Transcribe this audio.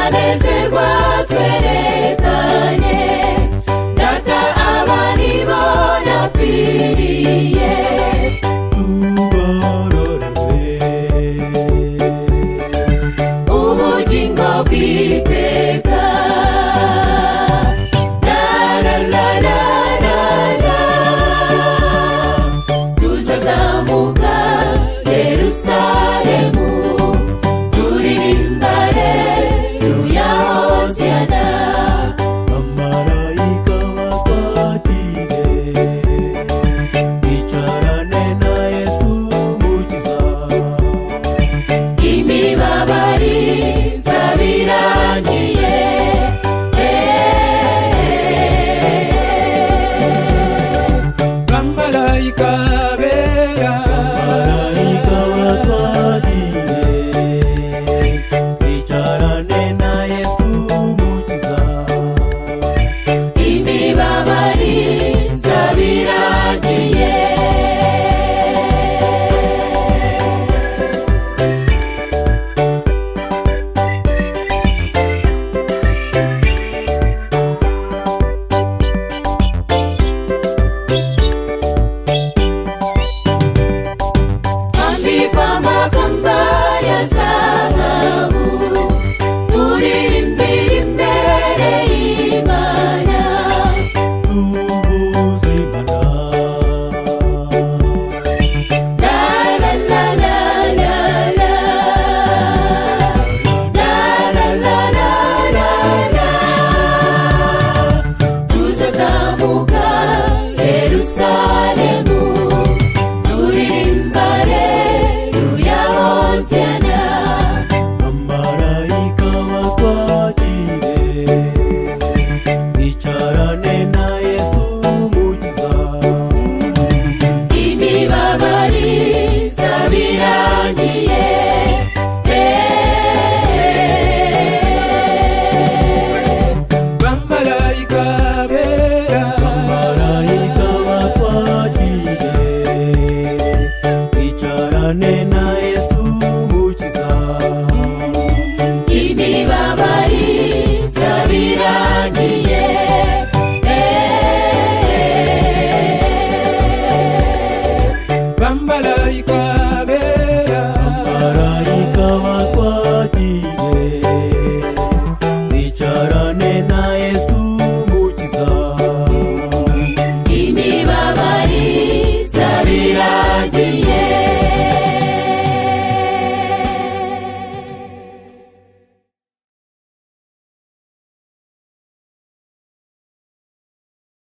tuzanezerwa twerekane data abari bo yapfiriye ubugingo bw'iteka. La la la la la la, tuzazamuka Yerusalemu turirimba Haleluya Hosiana. Amarayika bakwatire bicarane na Yesu Umukiza, imibabaro zabirangiye. Bamarayika bera amarayika bakwatire bicarane na Yesu Umukiza, imibabaro zabirangiye. Ambikwa amakamba ya zahabu turirimbira imbere y'Imana. tuvuze Imana. La la la la la la, la la la la la la, tuzazamuka Yerusalemu turirimba Haleluya Hosiana. Amarayika bakwatire bicarane na Yesu Umukiza, imibabaro zabirangiye. bamarayika bera amarayika bakwatire bicarane na Yesu Umukiza, imibabaro zabirangiye. bamarayika bera amarayika